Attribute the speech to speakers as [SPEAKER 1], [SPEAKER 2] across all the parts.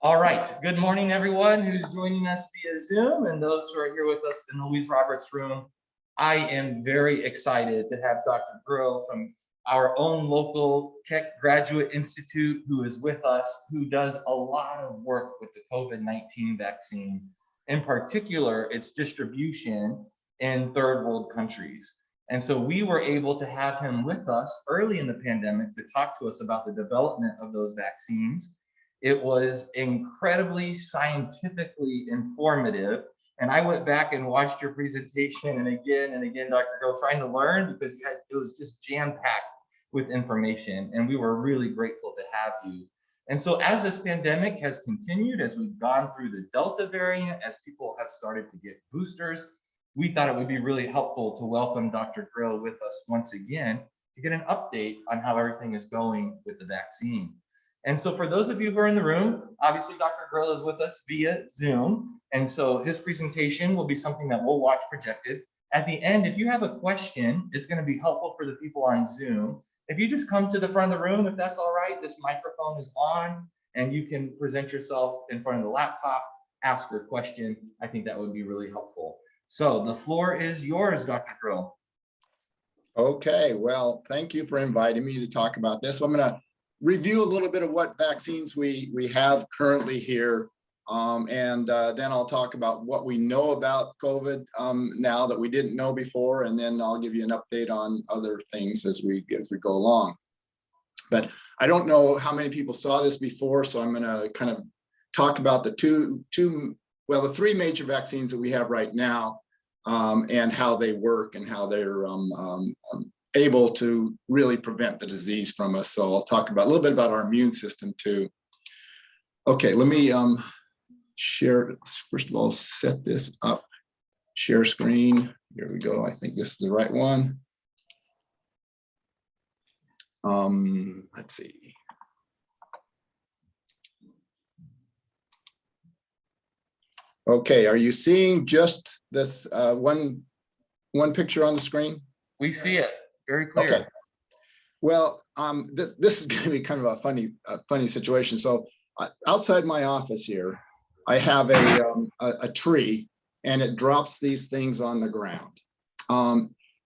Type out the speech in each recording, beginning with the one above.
[SPEAKER 1] All right, good morning, everyone who's joining us via Zoom and those who are here with us in the Louise Roberts room. I am very excited to have Dr. Gill from our own local Keck Graduate Institute who is with us, who does a lot of work with the COVID-19 vaccine, in particular, its distribution in third world countries. And so we were able to have him with us early in the pandemic to talk to us about the development of those vaccines. It was incredibly scientifically informative. And I went back and watched your presentation and again, Dr. Gill, trying to learn because it was just jam-packed with information. And we were really grateful to have you. And so as this pandemic has continued, as we've gone through the Delta variant, as people have started to get boosters, we thought it would be really helpful to welcome Dr. Gill with us once again to get an update on how everything is going with the vaccine. And so for those of you who are in the room, obviously Dr. Gill is with us via Zoom. And so his presentation will be something that we'll watch projected. At the end, if you have a question, it's going to be helpful for the people on Zoom. If you just come to the front of the room, if that's all right, this microphone is on and you can present yourself in front of the laptop, ask your question. I think that would be really helpful. So the floor is yours, Dr. Gill.
[SPEAKER 2] Okay, well, thank you for inviting me to talk about this. I'm going to review a little bit of what vaccines we have currently here, and then I'll talk about what we know about COVID now that we didn't know before, and then I'll give you an update on other things as we go along. But I don't know how many people saw this before, so I'm going to kind of talk about the the three major vaccines that we have right now, and how they work and how they're able to really prevent the disease from us. So I'll talk about a little bit about our immune system too. Okay, let me share, first of all, set this up. Share screen, here we go. I think this is the right one. Let's see. Okay, are you seeing just this one picture on the screen?
[SPEAKER 1] We see it very clear.
[SPEAKER 2] Okay. Well, this is going to be kind of a funny situation. So outside my office here, I have a tree, and it drops these things on the ground.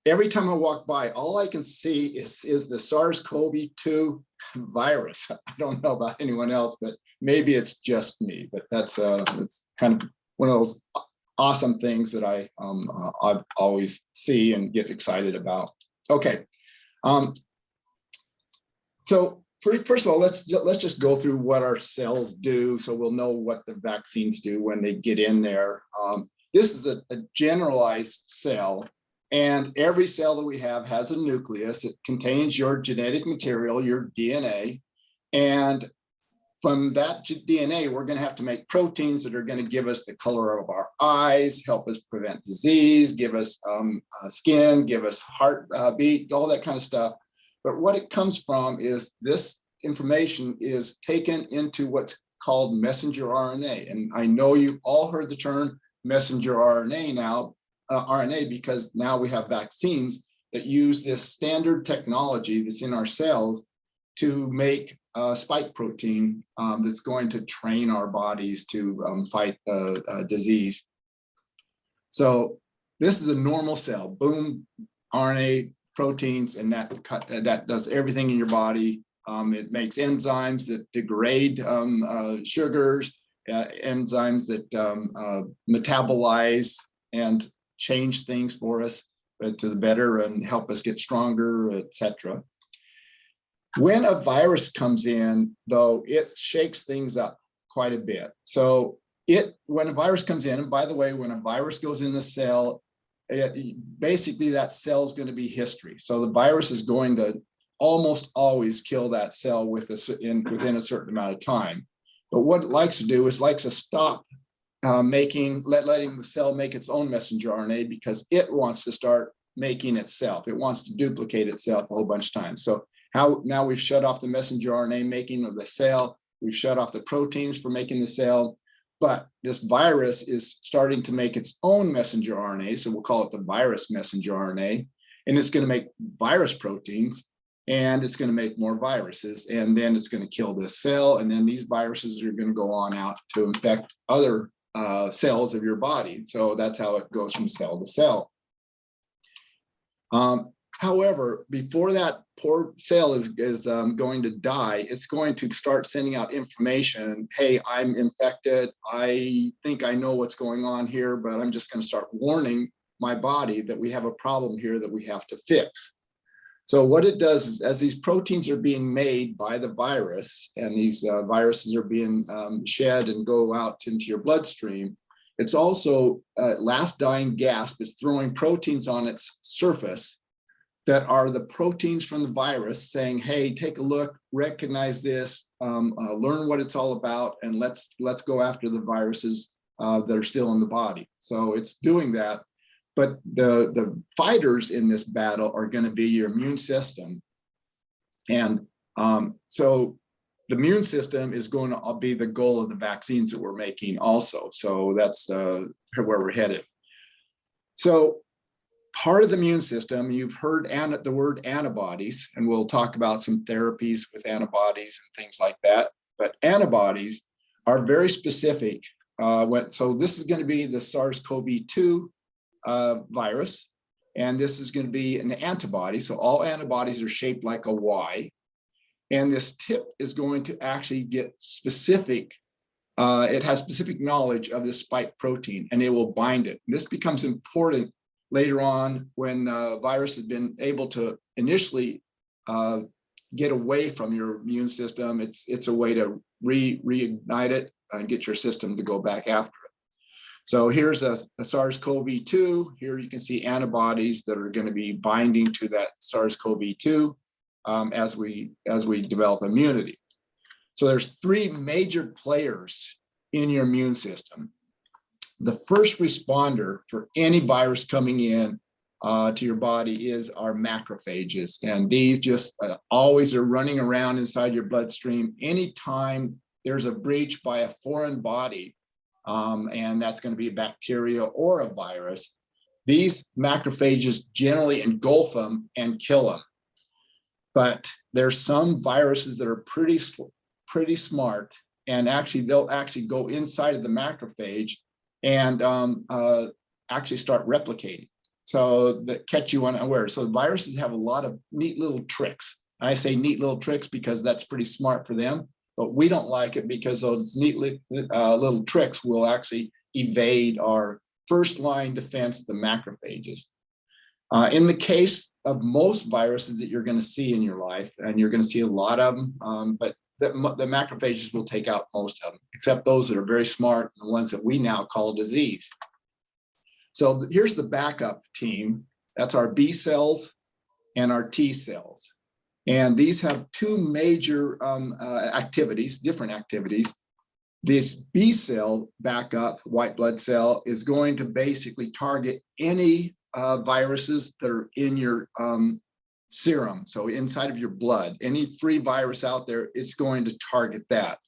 [SPEAKER 2] Every time I walk by, all I can see is the SARS-CoV-2 virus. I don't know about anyone else, but maybe it's just me. But that's it's kind of one of those awesome things that I always see and get excited about. Okay, so first of all, let's just go through what our cells do, so we'll know what the vaccines do when they get in there. This is a generalized cell, and every cell that we have has a nucleus. It contains your genetic material, your DNA, and from that DNA, we're going to have to make proteins that are going to give us the color of our eyes, help us prevent disease, give us skin, give us heartbeat, all that kind of stuff. But what it comes from is this information is taken into what's called messenger RNA. And I know you've all heard the term messenger RNA now, because now we have vaccines that use this standard technology that's in our cells to make spike protein that's going to train our bodies to fight disease. So this is a normal cell, boom, RNA proteins, and that does everything in your body. It makes enzymes that degrade sugars, enzymes that metabolize and change things for us to the better and help us get stronger, etc. When a virus comes in, though, it shakes things up quite a bit. So when a virus comes in, and by the way, when a virus goes in the cell, basically that cell is going to be history. So the virus is going to almost always kill that cell within a certain amount of time. But what it likes to do is likes to stop letting the cell make its own messenger RNA, because it wants to start making itself. It wants to duplicate itself a whole bunch of times. So now we've shut off the messenger RNA making of the cell. We've shut off the proteins for making the cell, but this virus is starting to make its own messenger RNA. So we'll call it the virus messenger RNA, and it's going to make virus proteins. and it's going to make more viruses, and then it's going to kill this cell, and then these viruses are going to go on out to infect other cells of your body. So that's how it goes from cell to cell. However, before that poor cell is going to die, it's going to start sending out information. Hey, I'm infected. I think I know what's going on here, but I'm just going to start warning my body that we have a problem here that we have to fix. So what it does is, as these proteins are being made by the virus, and these viruses are being shed and go out into your bloodstream, it's also last dying gasp is throwing proteins on its surface that are the proteins from the virus saying, hey, take a look, recognize this, learn what it's all about, and let's go after the viruses that are still in the body. So it's doing that. But the fighters in this battle are going to be your immune system. And so the immune system is going to be the goal of the vaccines that we're making also. So that's where we're headed. So part of the immune system, you've heard the word antibodies, and we'll talk about some therapies with antibodies and things like that. But antibodies are very specific. So this is going to be the SARS-CoV-2 virus, and this is going to be an antibody. So all antibodies are shaped like a Y, and this tip is going to actually get specific. It has specific knowledge of this spike protein, and it will bind it. This becomes important later on when the virus has been able to initially get away from your immune system. It's a way to reignite it and get your system to go back after it. So here's a SARS-CoV-2. Here you can see antibodies that are going to be binding to that SARS-CoV-2 as we develop immunity. So there's three major players in your immune system. The first responder for any virus coming in to your body is our macrophages. And these just always are running around inside your bloodstream anytime there's a breach by a foreign body, and that's going to be a bacteria or a virus. These macrophages generally engulf them and kill them. But there's some viruses that are pretty smart, and they'll actually go inside of the macrophage and actually start replicating. So that catch you unaware. So viruses have a lot of neat little tricks. I say neat little tricks because that's pretty smart for them, but we don't like it because those neat little tricks will actually evade our first line defense, the macrophages. In the case of most viruses that you're going to see in your life, and you're going to see a lot of them, but the macrophages will take out most of them, except those that are very smart, the ones that we now call disease. So here's the backup team. That's our B cells and our T cells. And these have two major activities, different activities. This B cell backup, white blood cell, is going to basically target any viruses that are in your serum, so inside of your blood. Any free virus out there, it's going to target that.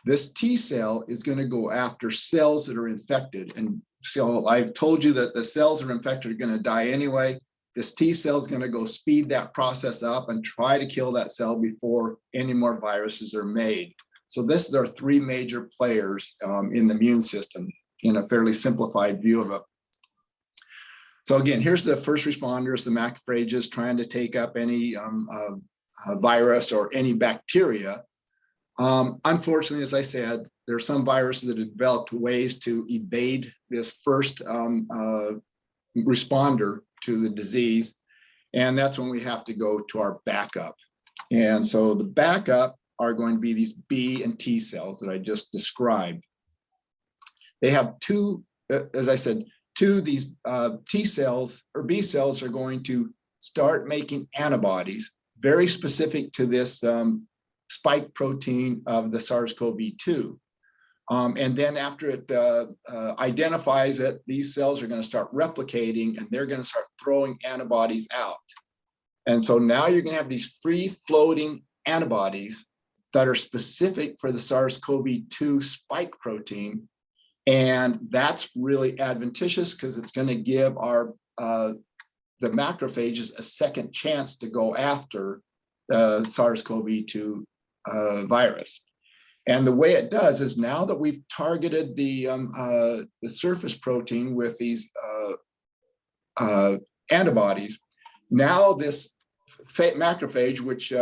[SPEAKER 2] This T cell is going to go after cells that are infected. And so I've told you that the cells that are infected are going to die anyway. This T cell is going to go speed that process up and try to kill that cell before any more viruses are made. So this is our three major players in the immune system in a fairly simplified view of it. So again, here's the first responders, the macrophages, trying to take up any virus or any bacteria. Unfortunately, as I said, there are some viruses that have developed ways to evade this first responder to the disease, and that's when we have to go to our backup. And so the backup are going to be these B and T cells that I just described. They have two, as I said, these T cells or B cells are going to start making antibodies very specific to this spike protein of the SARS-CoV-2. And then after it identifies it, these cells are going to start replicating, and they're going to start throwing antibodies out. And so now you're going to have these free-floating antibodies that are specific for the SARS-CoV-2 spike protein. And that's really advantageous because it's going to give our the macrophages a second chance to go after the SARS-CoV-2 virus. And the way it does is, now that we've targeted the surface protein with these antibodies, now this macrophage, which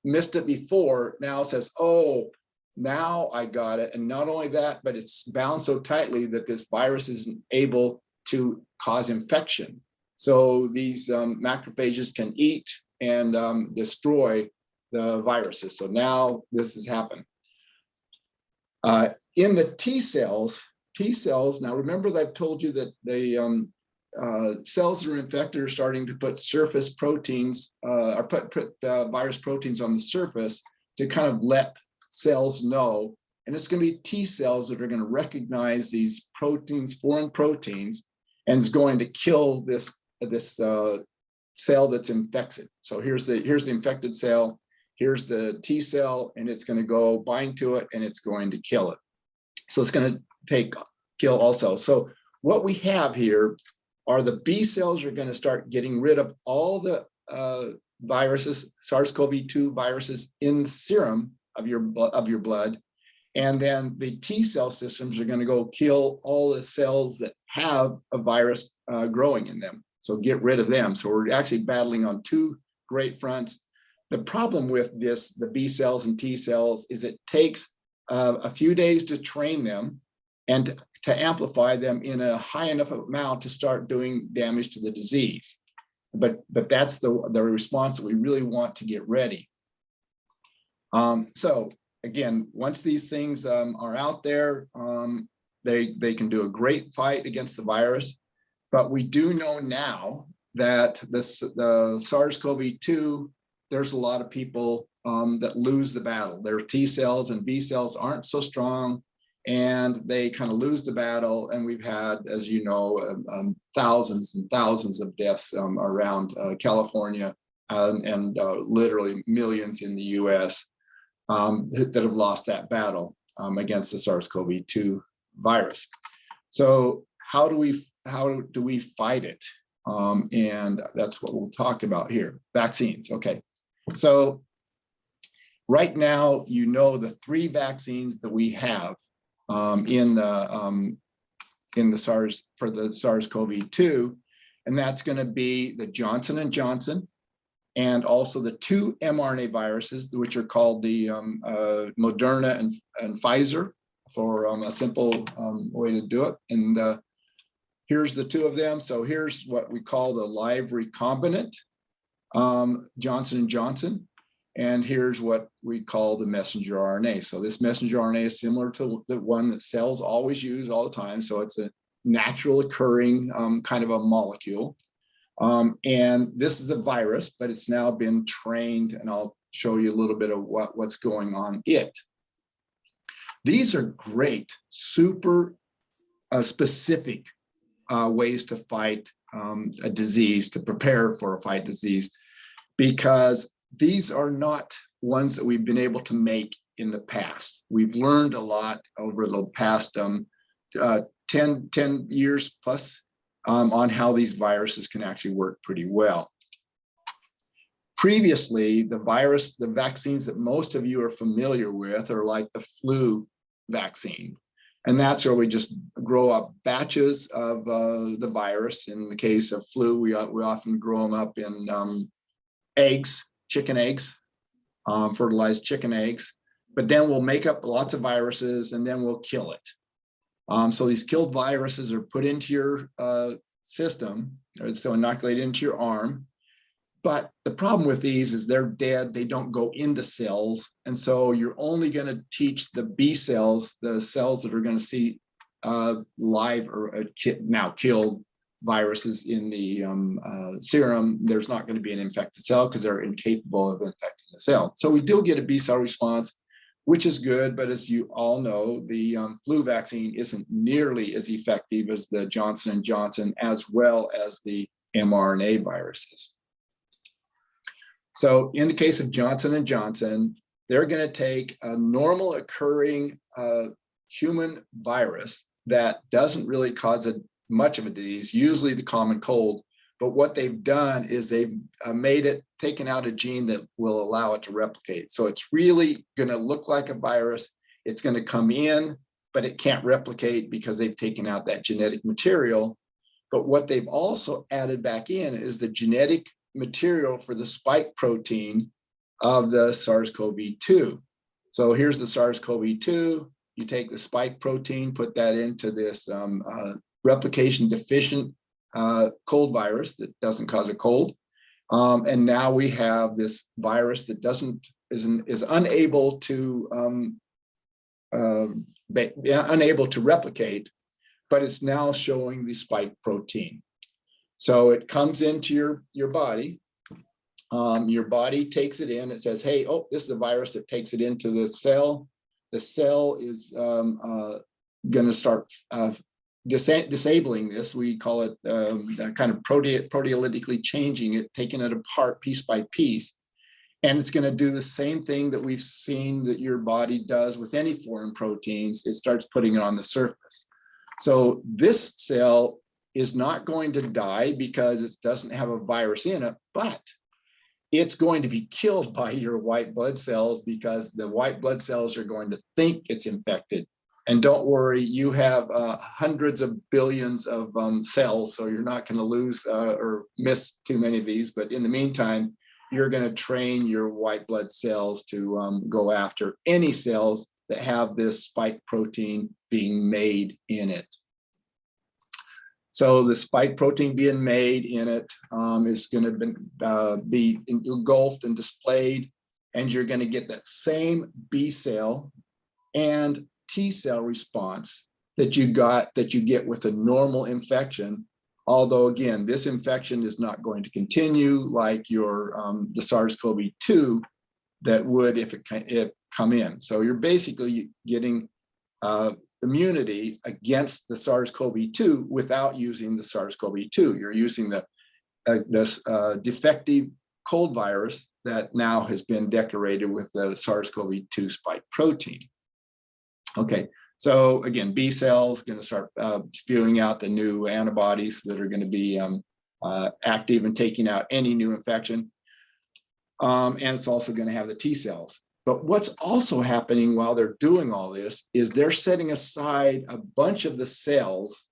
[SPEAKER 2] missed it before, now says, oh, now I got it. And not only that, but it's bound so tightly that this virus isn't able to cause infection. So these macrophages can eat and destroy the viruses. So now this has happened. In the T cells, now remember that I've told you that the cells that are infected are starting to put surface proteins, or put virus proteins on the surface to kind of let cells know. And it's going to be T cells that are going to recognize these proteins, foreign proteins, and is going to kill this cell that's infected. So here's the infected cell, here's the T cell, and it's going to go bind to it and it's going to kill it. So it's going to kill also. So what we have here are the B cells are going to start getting rid of all the viruses, SARS-CoV-2 viruses in the serum of your blood. And then the T cell systems are going to go kill all the cells that have a virus growing in them. So get rid of them. So we're actually battling on two great fronts. The problem with this, the B cells and T cells, is it takes a few days to train them and to amplify them in a high enough amount to start doing damage to the disease. But that's the response that we really want to get ready. So again, once these things are out there, they can do a great fight against the virus. But we do know now that the SARS-CoV-2, there's a lot of people that lose the battle. Their T cells and B cells aren't so strong, and they kind of lose the battle. And we've had, as you know, thousands and thousands of deaths around California, and literally millions in the US that have lost that battle against the SARS-CoV-2 virus. So how do we fight it? And that's what we'll talk about here. Vaccines. Okay. So right now, you know, the 3 vaccines that we have in the SARS, for the SARS-CoV-2, and that's going to be the Johnson & Johnson, and also the 2 mRNA viruses, which are called the Moderna and Pfizer, for a simple way to do it. And here's the 2 of them. So here's what we call the live recombinant Johnson & Johnson. And here's what we call the messenger RNA. So this messenger RNA is similar to the one that cells always use all the time. So it's a natural occurring kind of a molecule. And this is a virus, but it's now been trained, and I'll show you a little bit of what's going on it. These are great, super specific ways to fight a disease, to prepare for a fight disease, because these are not ones that we've been able to make in the past. We've learned a lot over the past 10 years plus on how these viruses can actually work pretty well. Previously, the vaccines that most of you are familiar with are like the flu vaccine. And that's where we just grow up batches of the virus. In the case of flu, we often grow them up in eggs, chicken eggs, fertilized chicken eggs. But then we'll make up lots of viruses and then we'll kill it. So these killed viruses are put into your system, or so inoculated into your arm. But the problem with these is they're dead. They don't go into cells. And so you're only going to teach the B cells, the cells that are going to see live or now killed viruses in the serum. There's not going to be an infected cell because they're incapable of infecting the cell. So we do get a B cell response, which is good. But as you all know, the flu vaccine isn't nearly as effective as the Johnson & Johnson, as well as the mRNA viruses. So in the case of Johnson & Johnson, they're going to take a normal occurring human virus that doesn't really cause much of a disease, usually the common cold. but what they've done is they've taken out a gene that will allow it to replicate. So it's really going to look like a virus. It's going to come in, but it can't replicate because they've taken out that genetic material. But what they've also added back in is the genetic material for the spike protein of the SARS-CoV-2. So here's the SARS-CoV-2. You take the spike protein, put that into this replication deficient cold virus that doesn't cause a cold. And now we have this virus that is unable to replicate, but it's now showing the spike protein. So it comes into your body. Your body takes it in. It says, hey, oh, this is the virus that takes it into the cell. The cell is going to start disabling this. We call it kind of proteolytically changing it, taking it apart piece by piece. And it's going to do the same thing that we've seen that your body does with any foreign proteins. It starts putting it on the surface. So this cell is not going to die because it doesn't have a virus in it, but it's going to be killed by your white blood cells because the white blood cells are going to think it's infected. And don't worry, you have hundreds of billions of cells, so you're not going to lose or miss too many of these. But in the meantime, you're going to train your white blood cells to go after any cells that have this spike protein being made in it. So the spike protein being made in it is going to be engulfed and displayed, and you're going to get that same B cell and T cell response that you get with a normal infection. Although again, this infection is not going to continue like your the SARS-CoV-2 that would if it come in. So you're basically getting immunity against the SARS-CoV-2 without using the SARS-CoV-2. You're using this defective cold virus that now has been decorated with the SARS-CoV-2 spike protein. Okay, so again, B cells going to start spewing out the new antibodies that are going to be active and taking out any new infection. And it's also going to have the T cells. But what's also happening while they're doing all this is they're setting aside a bunch of the cells,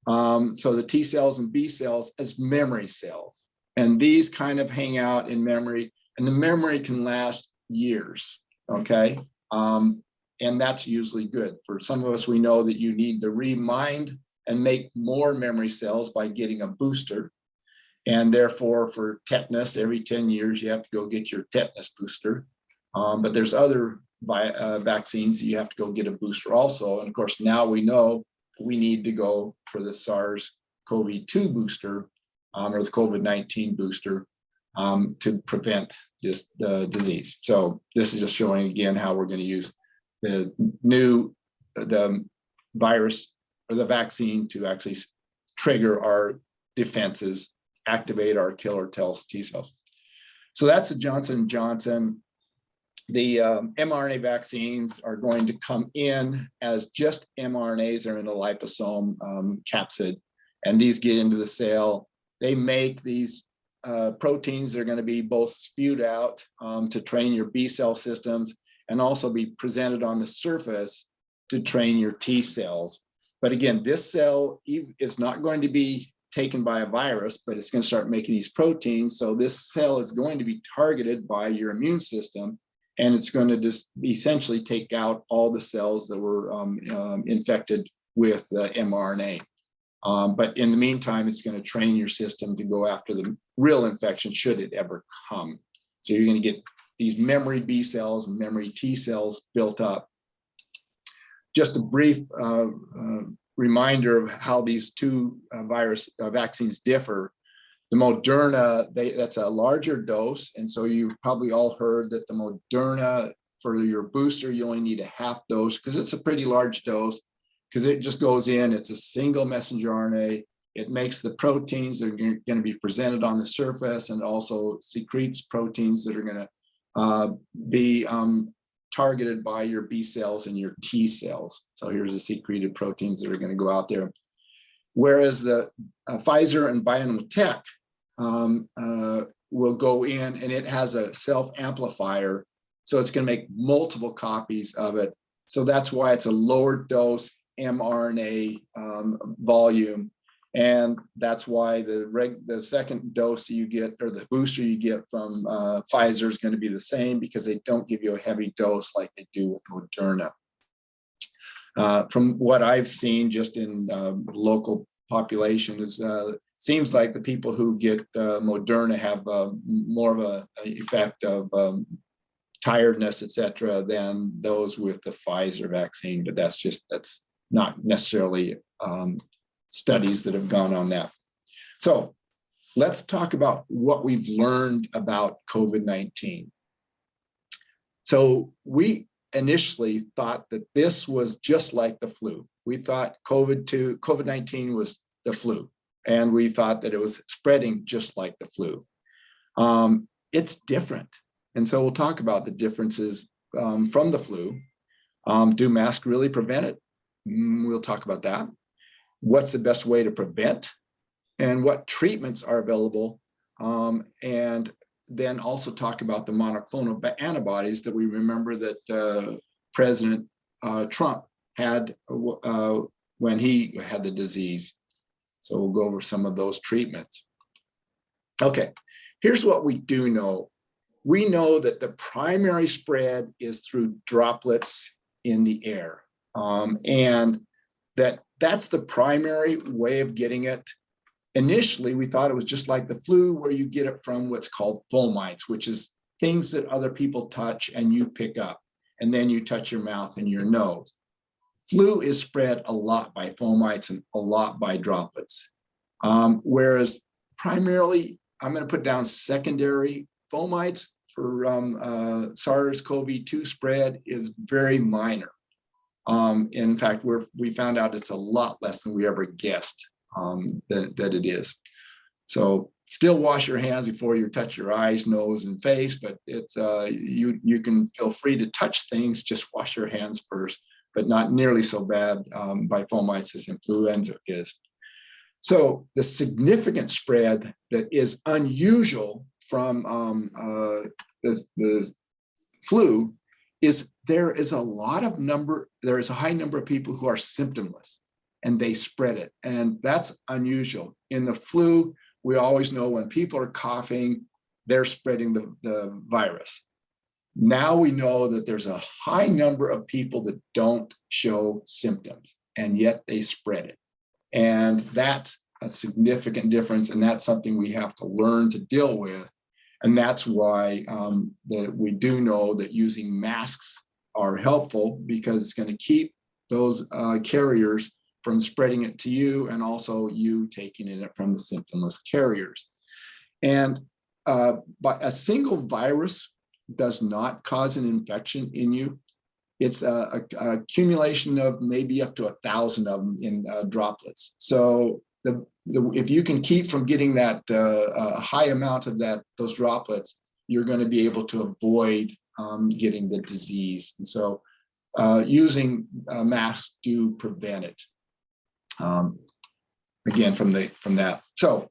[SPEAKER 2] so the T cells and B cells, as memory cells. And these kind of hang out in memory, and the memory can last years, okay? And that's usually good. For some of us, we know that you need to remind and make more memory cells by getting a booster. And therefore, for tetanus, every 10 years, you have to go get your tetanus booster. But there's other vaccines that you have to go get a booster also. And of course, now we know we need to go for the SARS-CoV-2 booster or the COVID-19 booster to prevent the disease. So this is just showing again how we're going to use the virus or the vaccine to actually trigger our defenses, activate our killer T cells. So that's the Johnson & Johnson. The mRNA vaccines are going to come in as just mRNAs. They're in a liposome capsid, and these get into the cell. They make these proteins that are going to be both spewed out to train your B cell systems and also be presented on the surface to train your T cells. But again, this cell is not going to be taken by a virus, but it's going to start making these proteins. So this cell is going to be targeted by your immune system, and it's going to just essentially take out all the cells that were infected with the mRNA. But in the meantime, it's going to train your system to go after the real infection should it ever come. So you're going to get these memory B cells and memory T cells built up. Just a brief reminder of how these two virus vaccines differ. The Moderna, that's a larger dose. And so you've probably all heard that the Moderna, for your booster, you only need a half dose because it's a pretty large dose because it just goes in, it's a single messenger RNA. It makes the proteins that are going to be presented on the surface and also secretes proteins that are going to be targeted by your B cells and your T cells. So here's the secreted proteins that are going to go out there. Whereas the Pfizer and BioNTech, will go in, and it has a self-amplifier. So it's going to make multiple copies of it. So that's why it's a lower dose mRNA volume. And that's why the second dose you get, or the booster you get from Pfizer, is going to be the same, because they don't give you a heavy dose like they do with Moderna. From what I've seen just in local population, is seems like the people who get Moderna have more of a effect of tiredness, etc., than those with the Pfizer vaccine. But that's not necessarily studies that have gone on that. So let's talk about what we've learned about COVID-19. So we initially thought that this was just like the flu. We thought COVID-19 was the flu, and we thought that it was spreading just like the flu. It's different. And so we'll talk about the differences from the flu. Do masks really prevent it? We'll talk about that. What's the best way to prevent, and what treatments are available, and then also talk about the monoclonal antibodies that we remember that President Trump had when he had the disease. So we'll go over some of those treatments. Okay, here's what we do know. We know that the primary spread is through droplets in the air, and that's the primary way of getting it. Initially, we thought it was just like the flu, where you get it from what's called fomites, which is things that other people touch and you pick up, and then you touch your mouth and your nose. Flu is spread a lot by fomites and a lot by droplets. Whereas primarily, I'm going to put down secondary fomites for SARS-CoV-2 spread is very minor. In fact, we found out it's a lot less than we ever guessed that it is. So still wash your hands before you touch your eyes, nose, and face, but it's you can feel free to touch things, just wash your hands first, but not nearly so bad by fomites as influenza is. So the significant spread that is unusual from the flu is there is a high number of people who are symptomless, and they spread it. And that's unusual. In the flu, we always know when people are coughing, they're spreading the virus. Now we know that there's a high number of people that don't show symptoms, and yet they spread it. And that's a significant difference, and that's something we have to learn to deal with. And that's why we do know that using masks are helpful, because it's going to keep those carriers from spreading it to you, and also you taking it from the symptomless carriers. And but a single virus does not cause an infection in you. It's a accumulation of maybe up to 1,000 of them in droplets. So if you can keep from getting that high amount of those droplets, you're going to be able to avoid getting the disease. And so using masks do prevent it. Again, from that. So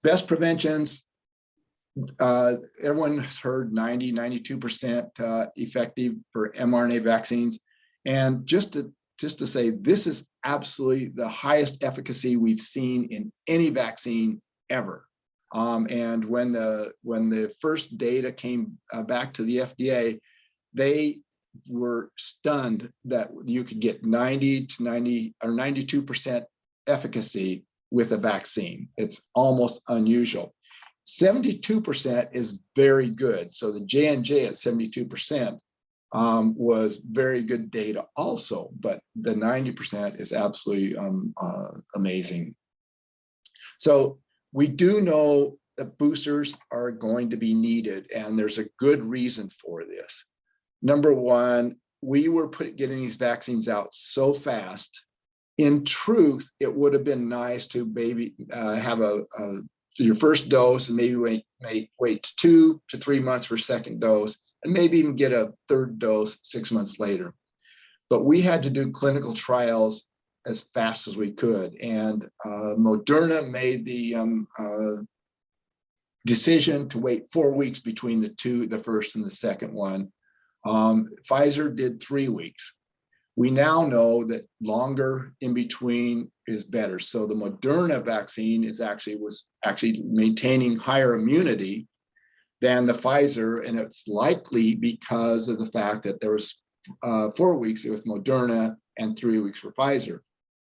[SPEAKER 2] best preventions, everyone has heard 92% effective for mRNA vaccines. And just to say, this is absolutely the highest efficacy we've seen in any vaccine ever. And when the first data came back to the FDA, they were stunned that you could get 90 to 90 or 92% efficacy with a vaccine. It's almost unusual. 72% is very good. So the J&J at 72% was very good data also, but the 90% is absolutely amazing. So we do know that boosters are going to be needed, and there's a good reason for this. Number one, we were getting these vaccines out so fast. In truth, it would have been nice to maybe have your first dose, and maybe wait 2 to 3 months for second dose, and maybe even get a third dose 6 months later. But we had to do clinical trials as fast as we could. And Moderna made the decision to wait 4 weeks between the first and the second one. Pfizer did 3 weeks. We now know that longer in between is better. So the Mrna vaccine was actually maintaining higher immunity than the Pfizer, and it's likely because of the fact that there was 4 weeks with Mrna and 3 weeks for Pfizer.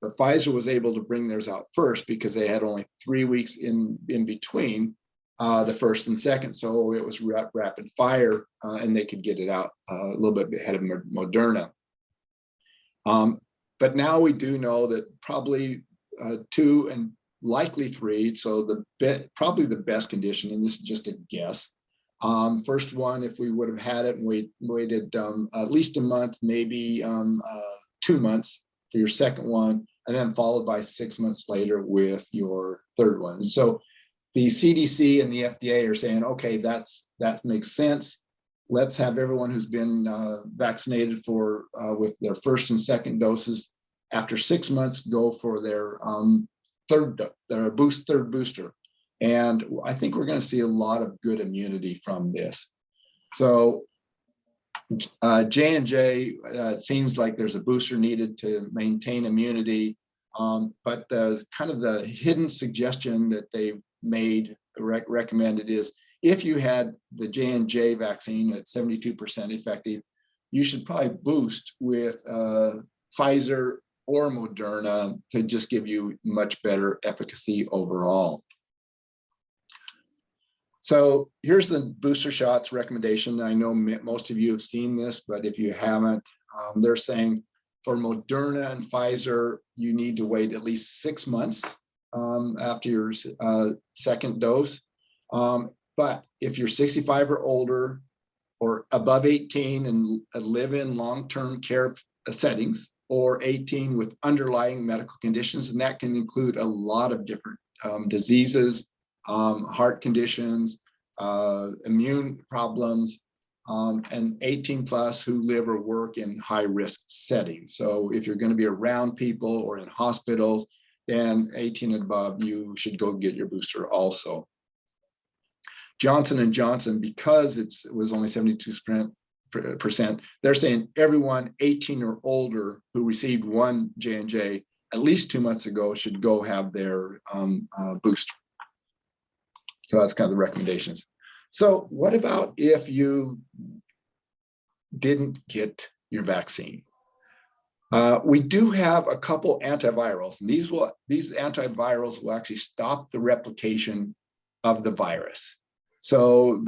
[SPEAKER 2] But Pfizer was able to bring theirs out first because they had only 3 weeks in between the first and second. So it was rapid fire, and they could get it out a little bit ahead of Mrna. But now we do know that probably 2 and likely 3, so probably the best condition, and this is just a guess. First one, if we would have had it and waited at least a month, maybe 2 months for your second one, and then followed by 6 months later with your third one. So the CDC and the FDA are saying, okay, that makes sense. Let's have everyone who's been vaccinated with their first and second doses after 6 months go for their third booster. And I think we're going to see a lot of good immunity from this. So J&J, it seems like there's a booster needed to maintain immunity, but the hidden suggestion that they made recommended is, if you had the J&J vaccine at 72% effective, you should probably boost with Pfizer or Mrna to just give you much better efficacy overall. So here's the booster shots recommendation. I know most of you have seen this, but if you haven't, they're saying for Mrna and Pfizer, you need to wait at least 6 months after your second dose. But if you're 65 or older or above 18 and live in long-term care settings, or 18 with underlying medical conditions, and that can include a lot of different diseases, heart conditions, immune problems, and 18 plus who live or work in high-risk settings. So if you're going to be around people or in hospitals, then 18 and above, you should go get your booster also. Johnson & Johnson, because it was only 72%, they're saying everyone 18 or older who received one J&J at least 2 months ago should go have their booster. So that's kind of the recommendations. So what about if you didn't get your vaccine? We do have a couple antivirals, and these antivirals will actually stop the replication of the virus. So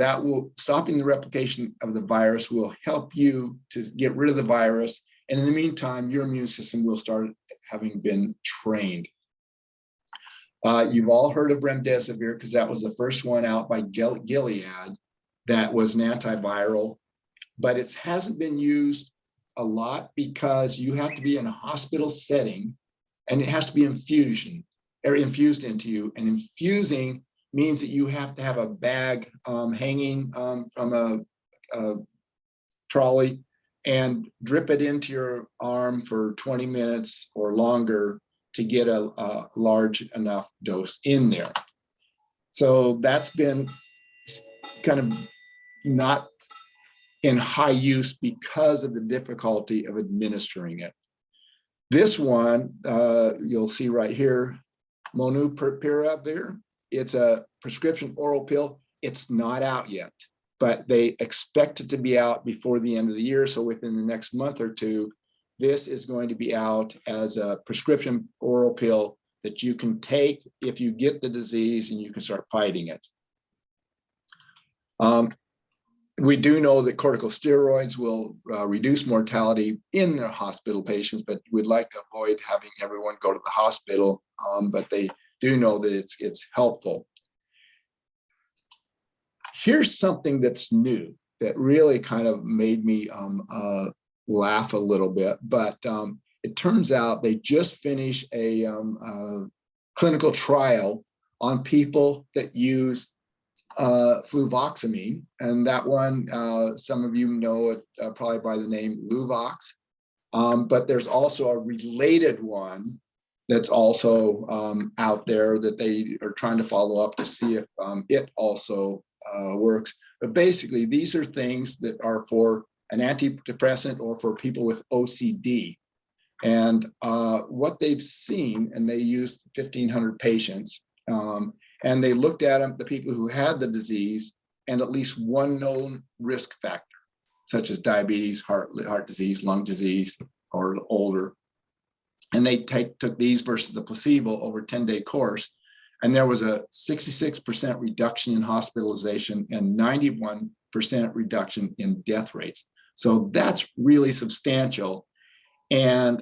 [SPEAKER 2] stopping the replication of the virus will help you to get rid of the virus. And in the meantime, your immune system will start having been trained. You've all heard of remdesivir because that was the first one out by Gilead that was an antiviral, but it hasn't been used a lot because you have to be in a hospital setting and it has to be infused into you. And infusing means that you have to have a bag hanging from a trolley and drip it into your arm for 20 minutes or longer to get a large enough dose in there. So that's been kind of not in high use because of the difficulty of administering it. This one, you'll see right here, Monoclonal. It's a prescription oral pill. It's not out yet, but they expect it to be out before the end of the year. So within the next month or two, this is going to be out as a prescription oral pill that you can take if you get the disease and you can start fighting it. We do know that corticosteroids will reduce mortality in the hospital patients, but we'd like to avoid having everyone go to the hospital, but they do know that it's helpful. Here's something that's new that really kind of made me laugh a little bit, but it turns out they just finished a clinical trial on people that use fluvoxamine, and that one, some of you know it probably by the name Luvox, but there's also a related one that's also out there that they are trying to follow up to see if it also works. But basically, these are things that are for an antidepressant or for people with OCD. And what they've seen, and they used 1,500 patients, and they looked at them, the people who had the disease, and at least one known risk factor, such as diabetes, heart disease, lung disease, or older. And they took these versus the placebo over a 10-day course. And there was a 66% reduction in hospitalization and 91% reduction in death rates. So that's really substantial. And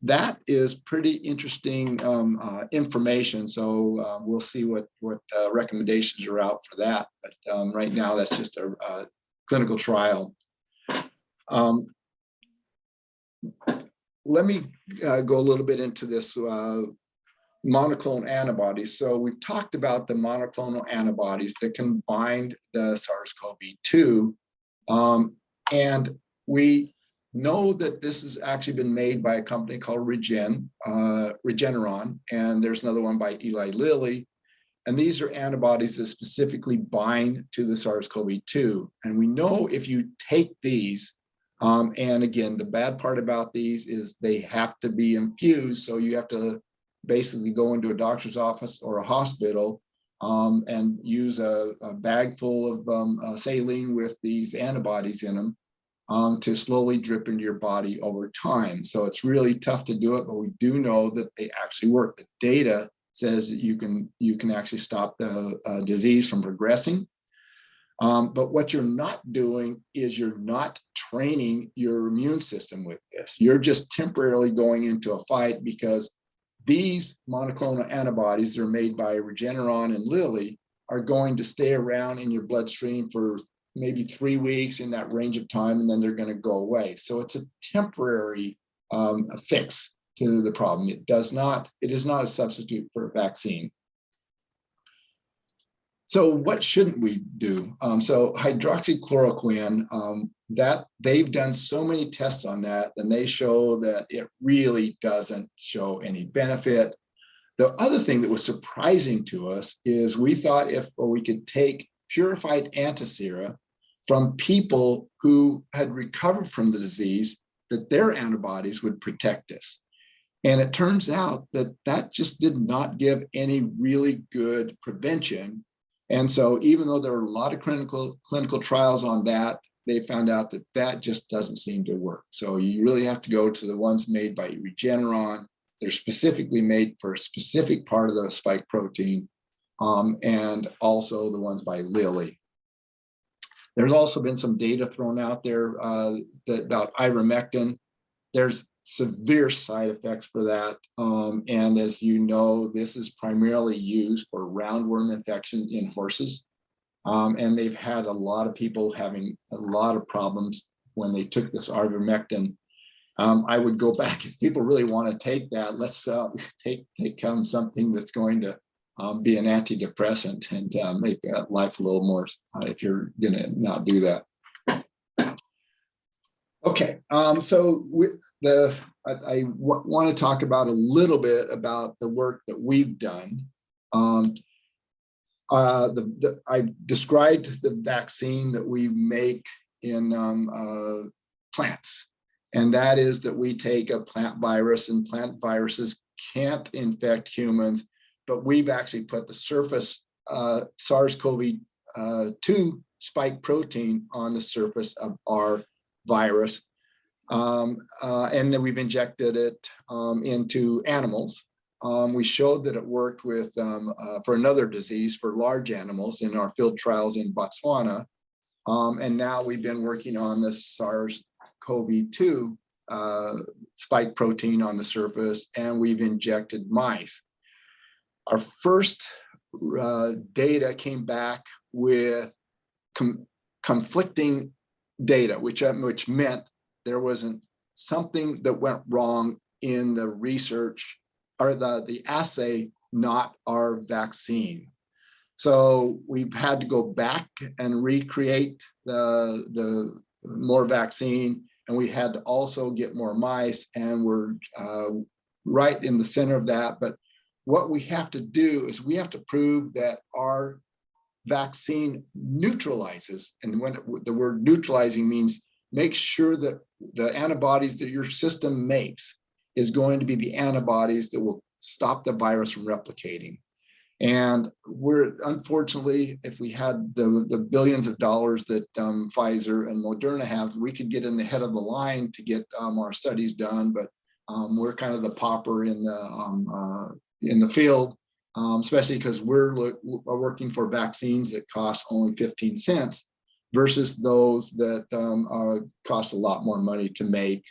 [SPEAKER 2] that is pretty interesting information. So we'll see what recommendations are out for that. But right now, that's just a clinical trial. Let me go a little bit into this monoclonal antibodies. So we've talked about the monoclonal antibodies that can bind the SARS-CoV-2. And we know that this has actually been made by a company called Regeneron, and there's another one by Eli Lilly. And these are antibodies that specifically bind to the SARS-CoV-2. And we know if you take these, and again, the bad part about these is they have to be infused. So you have to basically go into a doctor's office or a hospital and use a bag full of saline with these antibodies in them to slowly drip into your body over time. So it's really tough to do it, but we do know that they actually work. The data says that you can actually stop the disease from progressing. But what you're not doing is you're not training your immune system with this. You're just temporarily going into a fight because these monoclonal antibodies that are made by Regeneron and Lilly are going to stay around in your bloodstream for maybe 3 weeks, in that range of time, and then they're going to go away. So it's a temporary fix to the problem. It is not a substitute for a vaccine. So what shouldn't we do? So hydroxychloroquine, that they've done so many tests on that, and they show that it really doesn't show any benefit. The other thing that was surprising to us is we thought if we could take purified antisera from people who had recovered from the disease, that their antibodies would protect us. And it turns out that that just did not give any really good prevention. And so even though there are a lot of clinical trials on that, they found out that that just doesn't seem to work. So you really have to go to the ones made by Regeneron. They're specifically made for a specific part of the spike protein, and also the ones by Lilly. There's also been some data thrown out there about ivermectin. There's severe side effects for that. And as you know, this is primarily used for roundworm infection in horses. And they've had a lot of people having a lot of problems when they took this ivermectin. I would go back, if people really want to take that, let's take something that's going to be an antidepressant and make life a little more, if you're gonna not do that. Okay, so I want to talk about a little bit about the work that we've done. I described the vaccine that we make in plants, and that is that we take a plant virus, and plant viruses can't infect humans, but we've actually put the surface SARS-CoV-2 spike protein on the surface of our virus. And then we've injected it into animals. We showed that it worked with for another disease for large animals in our field trials in Botswana. And now we've been working on this SARS-CoV-2 spike protein on the surface, and we've injected mice. Our first data came back with conflicting data, which meant there wasn't something that went wrong in the research or the assay, not our vaccine. So we've had to go back and recreate the more vaccine, and we had to also get more mice, and we're right in the center of that. But what we have to do is we have to prove that our vaccine neutralizes. And when the word neutralizing means make sure that the antibodies that your system makes is going to be the antibodies that will stop the virus from replicating. And we're, unfortunately, if we had the billions of dollars that Pfizer and Moderna have, we could get in the head of the line to get our studies done. But we're kind of the pauper in the field, especially because we're working for vaccines that cost only 15 cents versus those that cost a lot more money to make.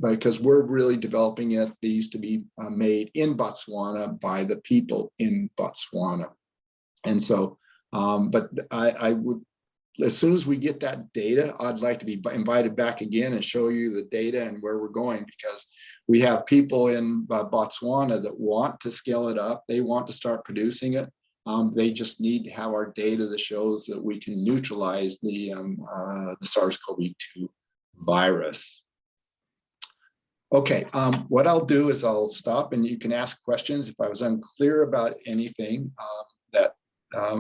[SPEAKER 2] Because we're really developing these to be made in Botswana by the people in Botswana. And so, but I would, as soon as we get that data, I'd like to be invited back again and show you the data and where we're going, because we have people in Botswana that want to scale it up. They want to start producing it. They just need to have our data that shows that we can neutralize the SARS-CoV-2 virus. Okay, what I'll do is I'll stop and you can ask questions. If I was unclear about anything,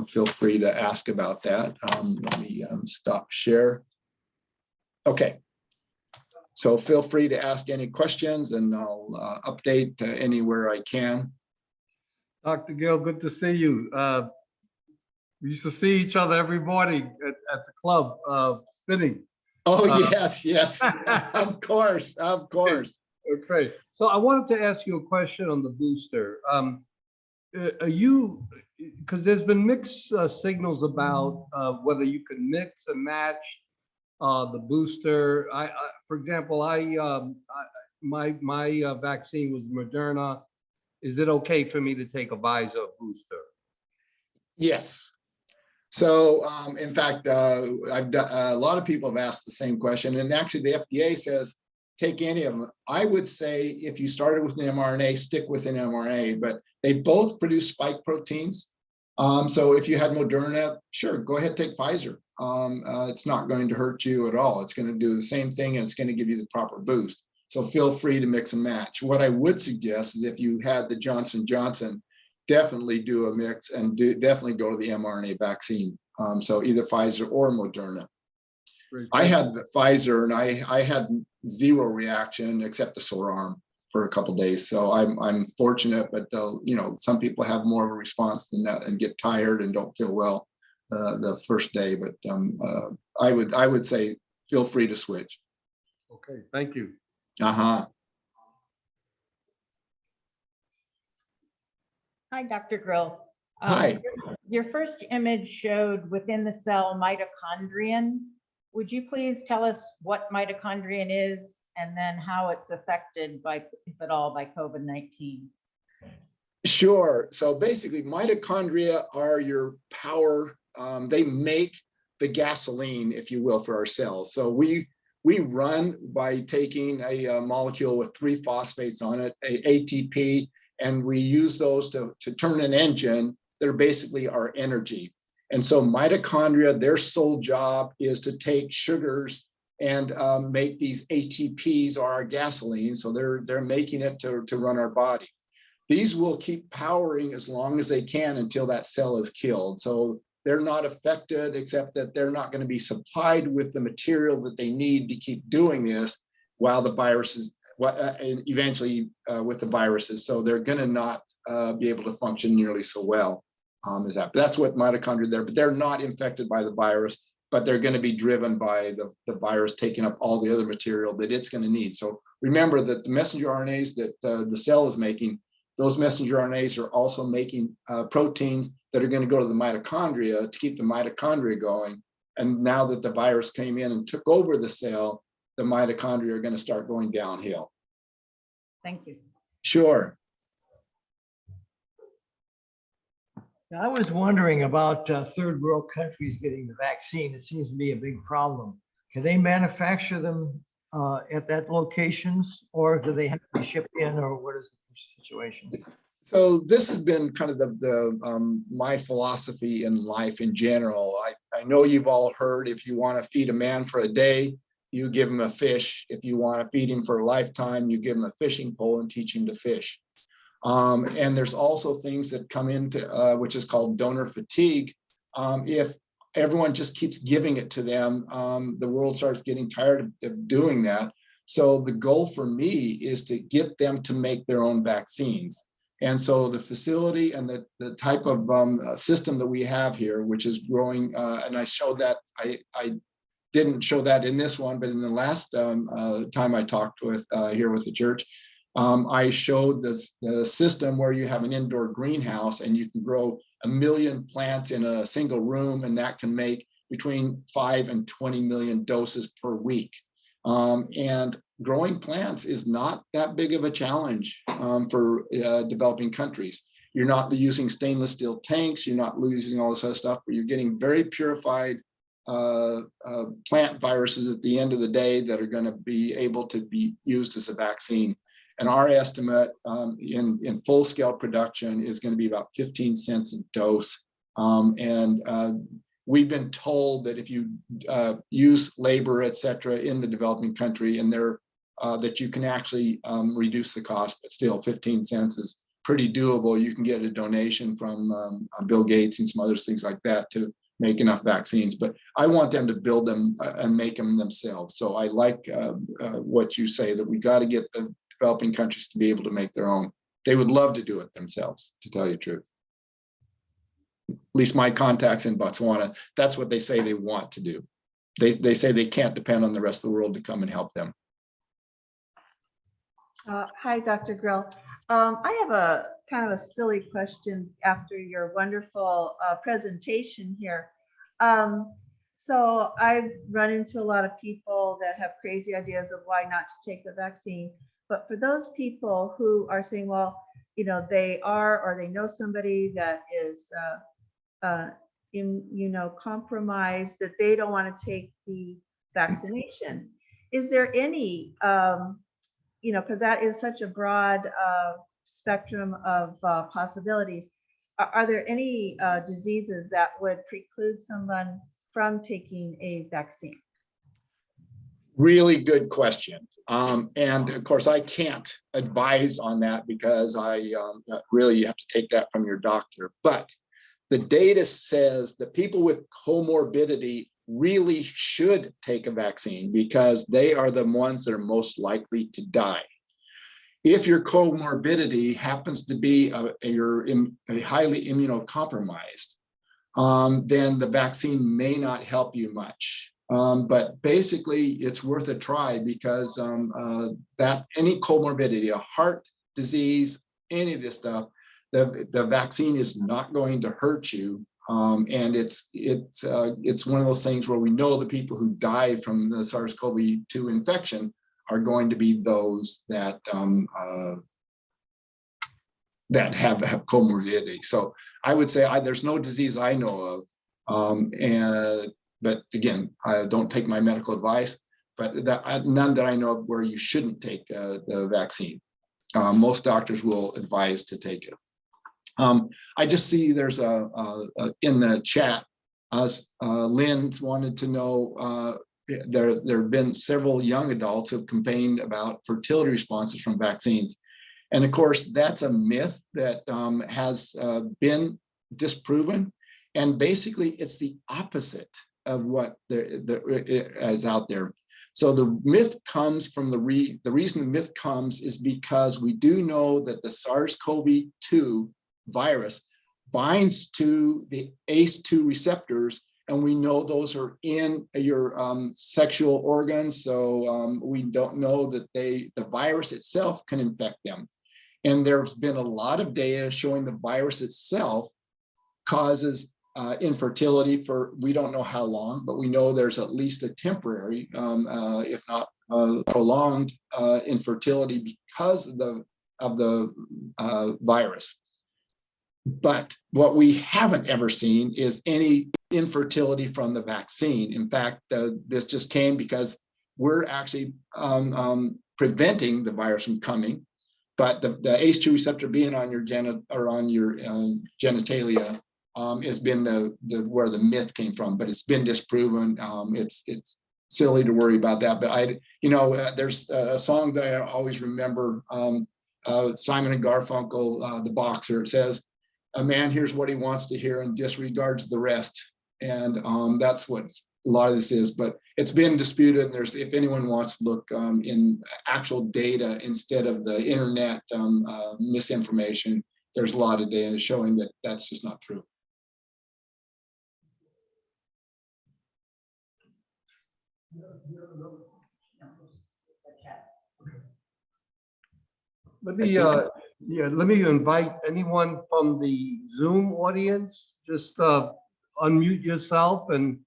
[SPEAKER 2] feel free to ask about that. Let me stop share. Okay, so feel free to ask any questions and I'll update anywhere I can.
[SPEAKER 3] Dr. Gill, good to see you. We used to see each other every morning at the club, spinning.
[SPEAKER 2] Oh, yes, of course.
[SPEAKER 3] Okay, so I wanted to ask you a question on the booster. Are you, because there's been mixed signals about whether you can mix and match the booster. For example, my vaccine was Moderna. Is it okay for me to take a Pfizer booster?
[SPEAKER 2] Yes. So, in fact, I've done, a lot of people have asked the same question, and actually the FDA says take any of them. I would say if you started with an mRNA, stick with an mRNA, but they both produce spike proteins. So if you had Moderna, sure, go ahead, take Pfizer. It's not going to hurt you at all. It's going to do the same thing and it's going to give you the proper boost. So feel free to mix and match. What I would suggest is if you had the Johnson & Johnson, definitely do a mix and definitely go to the mRNA vaccine. So either Pfizer or Moderna. I had Pfizer and I had zero reaction except a sore arm for a couple of days. So I'm fortunate, but you know, some people have more of a response than that and get tired and don't feel well the first day. But I would say feel free to switch.
[SPEAKER 3] Okay, thank you.
[SPEAKER 4] Hi, Dr. Grill.
[SPEAKER 2] Hi.
[SPEAKER 4] Your first image showed within the cell mitochondrion. Would you please tell us what mitochondrion is and then how it's affected by, if at all, by COVID-19?
[SPEAKER 2] Sure. So basically, mitochondria are your power. They make the gasoline, if you will, for our cells. So we run by taking a molecule with 3 phosphates on it, ATP, and we use those to turn an engine. They're basically our energy. And so mitochondria, their sole job is to take sugars and make these ATPs or our gasoline. So they're making it to run our body. These will keep powering as long as they can until that cell is killed. So they're not affected, except that they're not going to be supplied with the material that they need to keep doing this while the viruses, eventually with the viruses. So they're going to not be able to function nearly so well as that. But that's what mitochondria there, but they're not infected by the virus, but they're going to be driven by the virus taking up all the other material that it's going to need. So remember that the messenger RNAs that the cell is making, those messenger RNAs are also making proteins that are going to go to the mitochondria to keep the mitochondria going. And now that the virus came in and took over the cell, the mitochondria are going to start going downhill.
[SPEAKER 4] Thank you.
[SPEAKER 2] Sure.
[SPEAKER 5] Now, I was wondering about third world countries getting the vaccine. It seems to be a big problem. Can they manufacture them at that locations, or do they have to be shipped in, or what is the situation?
[SPEAKER 2] So this has been kind of my philosophy in life in general. I know you've all heard if you want to feed a man for a day, you give them a fish. If you want to feed him for a lifetime, you give him a fishing pole and teach him to fish. And there's also things that come into, which is called donor fatigue. If everyone just keeps giving it to them, the world starts getting tired of doing that. So the goal for me is to get them to make their own vaccines. And so the facility and the type of system that we have here, which is growing, and I showed that, I didn't show that in this one, but in the last time I talked with here with the church, I showed the system where you have an indoor greenhouse and you can grow 1 million plants in a single room, and that can make between 5 and 20 million doses per week. And growing plants is not that big of a challenge for developing countries. You're not using stainless steel tanks, you're not using all this other stuff, but you're getting very purified plant viruses at the end of the day that are going to be able to be used as a vaccine. And our estimate in full-scale production is going to be about 15 cents a dose. We've been told that if you use labor, et cetera, in the developing country, and that you can actually reduce the cost, but still 15 cents is pretty doable. You can get a donation from Bill Gates and some other things like that to make enough vaccines. But I want them to build them and make them themselves. So I like what you say, that we got to get the developing countries to be able to make their own. They would love to do it themselves, to tell you the truth. At least my contacts in Botswana, that's what they say they want to do. They say they can't depend on the rest of the world to come and help them.
[SPEAKER 6] Hi, Dr. Grill. I have a kind of a silly question after your wonderful presentation here. So I've run into a lot of people that have crazy ideas of why not to take the vaccine. But for those people who are saying, well, you know, they are, or they know somebody that is compromised, that they don't want to take the vaccination. Is there any, because that is such a broad spectrum of possibilities. Are there any diseases that would preclude someone from taking a vaccine?
[SPEAKER 2] Really good question. And of course, I can't advise on that because really you have to take that from your doctor. But the data says that people with comorbidity really should take a vaccine because they are the ones that are most likely to die. If your comorbidity happens to be you're highly immunocompromised, then the vaccine may not help you much. But basically, it's worth a try because that any comorbidity, a heart disease, any of this stuff, the vaccine is not going to hurt you. And it's one of those things where we know the people who die from the SARS-CoV-2 infection are going to be those that that have comorbidity. So I would say there's no disease I know of. But again, I don't take my medical advice, but none that I know of where you shouldn't take the vaccine. Most doctors will advise to take it. I just see there's in the chat, Lynn's wanted to know, there have been several young adults who have complained about fertility responses from vaccines. And of course, that's a myth that has been disproven. And basically, it's the opposite of what is out there. So the myth comes from the reason the myth comes is because we do know that the SARS-CoV-2 virus binds to the ACE2 receptors, and we know those are in your sexual organs. So we don't know that the virus itself can infect them. And there's been a lot of data showing the virus itself causes infertility for, we don't know how long, but we know there's at least a temporary, if not prolonged infertility because of the virus. But what we haven't ever seen is any infertility from the vaccine. In fact, this just came because we're actually preventing the virus from coming. But the ACE2 receptor being on your genitalia has been where the myth came from, but it's been disproven. It's silly to worry about that. But there's a song that I always remember, Simon and Garfunkel, the boxer. It says, "A man hears what he wants to hear and disregards the rest." And that's what a lot of this is. But it's been disputed. And if anyone wants to look in actual data instead of the internet misinformation, there's a lot of data showing that that's just not true.
[SPEAKER 3] Let me invite anyone from the Zoom audience, just unmute yourself and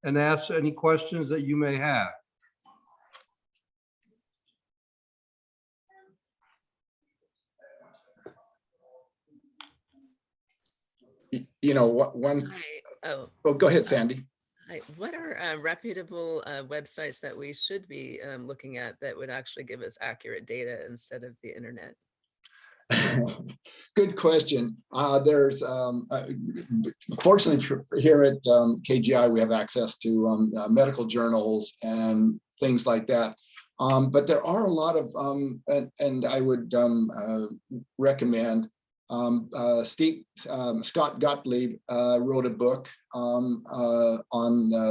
[SPEAKER 3] ask any questions that you may have.
[SPEAKER 2] One.
[SPEAKER 7] Hi.
[SPEAKER 2] Oh, go ahead, Sandy.
[SPEAKER 7] Hi. What are reputable websites that we should be looking at that would actually give us accurate data instead of the internet?
[SPEAKER 2] Good question. There's fortunately here at KGI, we have access to medical journals and things like that. But there are a lot of, and I would recommend, Scott Gottlieb wrote a book on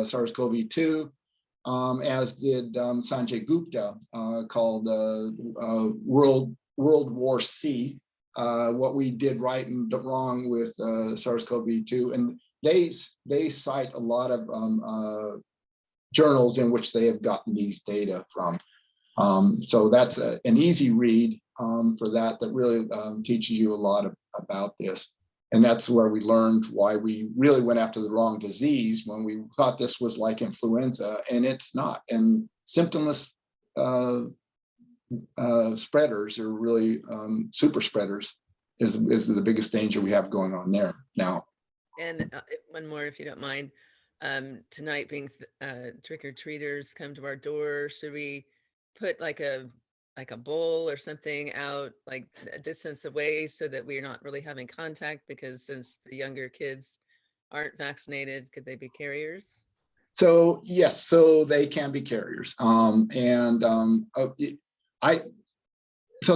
[SPEAKER 2] SARS-CoV-2, as did Sanjay Gupta, called World War C, what we did right and wrong with SARS-CoV-2. And they cite a lot of journals in which they have gotten these data from. So that's an easy read for that really teaches you a lot about this. And that's where we learned why we really went after the wrong disease when we thought this was like influenza, and it's not. And symptomless spreaders are really super spreaders is the biggest danger we have going on there now.
[SPEAKER 7] And one more, if you don't mind. Tonight being trick-or-treaters come to our door, should we put like a bowl or something out like a distance away so that we're not really having contact? Because since the younger kids aren't vaccinated, could they be carriers?
[SPEAKER 2] So yes, so they can be carriers. So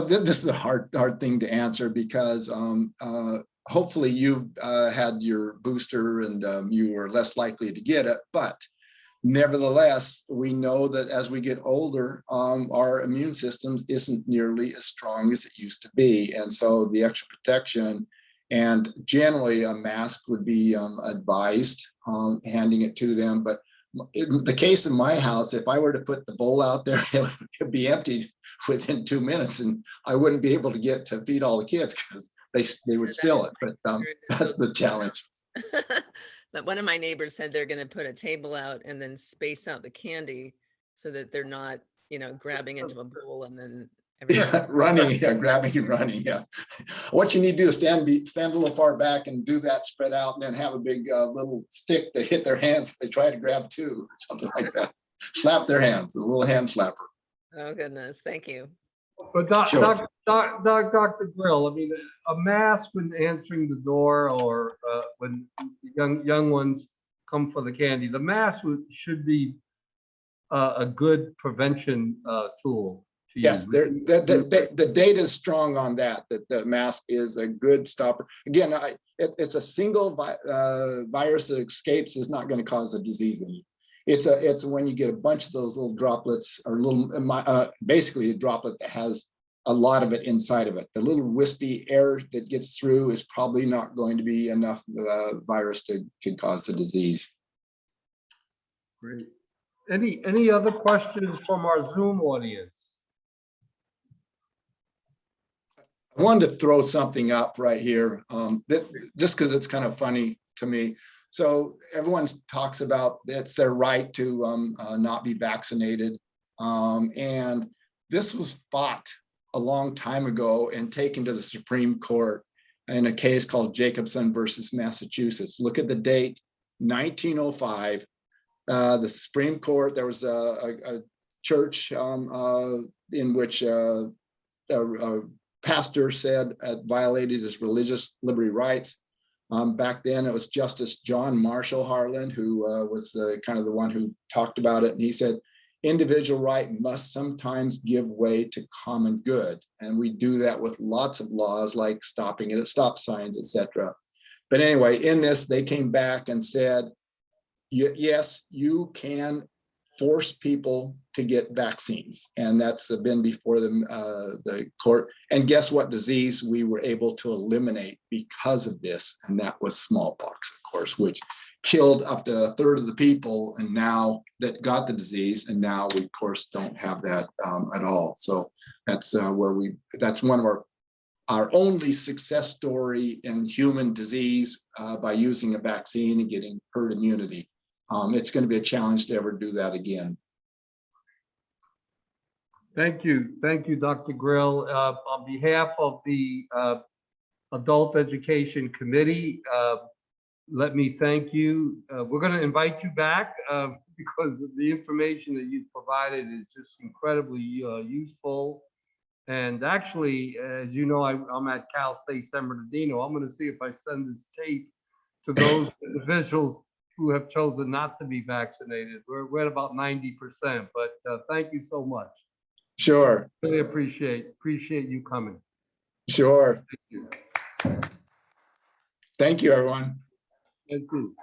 [SPEAKER 2] this is a hard thing to answer because hopefully you've had your booster and you are less likely to get it. But nevertheless, we know that as we get older, our immune system isn't nearly as strong as it used to be. And so the extra protection and generally a mask would be advised, handing it to them. But in the case of my house, if I were to put the bowl out there, it would be emptied within 2 minutes and I wouldn't be able to get to feed all the kids because they would steal it. But that's the challenge.
[SPEAKER 7] But one of my neighbors said they're going to put a table out and then space out the candy so that they're not, grabbing into a bowl and then
[SPEAKER 2] running, grabbing and running. Yeah. What you need to do is stand a little far back and do that, spread out, and then have a big little stick to hit their hands if they try to grab two or something like that. Slap their hands, a little hand slapper.
[SPEAKER 7] Oh goodness, thank you.
[SPEAKER 3] But Dr. Gill, I mean, a mask when answering the door or when young ones come for the candy, the mask should be a good prevention tool to
[SPEAKER 2] yes,
[SPEAKER 3] use.
[SPEAKER 2] the data is strong on that the mask is a good stopper. Again, it's a single virus that escapes is not going to cause a disease in you. It's when you get a bunch of those little droplets or basically a droplet that has a lot of it inside of it. The little wispy air that gets through is probably not going to be enough virus to cause the disease.
[SPEAKER 3] Great. Any other questions from our Zoom audience?
[SPEAKER 2] I wanted to throw something up right here, just because it's kind of funny to me. So everyone talks about it's their right to not be vaccinated. And this was fought a long time ago and taken to the Supreme Court in a case called Jacobson versus Massachusetts. Look at the date, 1905. The Supreme Court, there was a church in which a pastor said violated his religious liberty rights. Back then, it was Justice John Marshall Harlan who was the kind of the one who talked about it. And he said, individual right must sometimes give way to common good. And we do that with lots of laws like stopping it at stop signs, etc. But anyway, in this, they came back and said, yes, you can force people to get vaccines. And that's been before the court. And guess what disease we were able to eliminate because of this? And that was smallpox, of course, which killed up to a third of the people and now that got the disease. And now we, of course, don't have that at all. So that's that's one of our only success story in human disease by using a vaccine and getting herd immunity. It's going to be a challenge to ever do that again.
[SPEAKER 3] Thank you. Thank you, Dr. Grill. On behalf of the Adult Education Committee, let me thank you. We're going to invite you back because the information that you provided is just incredibly useful. And actually, as you know, I'm at Cal State San Bernardino. I'm going to see if I send this tape to those individuals who have chosen not to be vaccinated. We're at about 90%, but thank you so much.
[SPEAKER 2] Sure.
[SPEAKER 3] Really appreciate you coming.
[SPEAKER 2] Sure.
[SPEAKER 3] Thank you.
[SPEAKER 2] Thank you, everyone.
[SPEAKER 3] Thank you.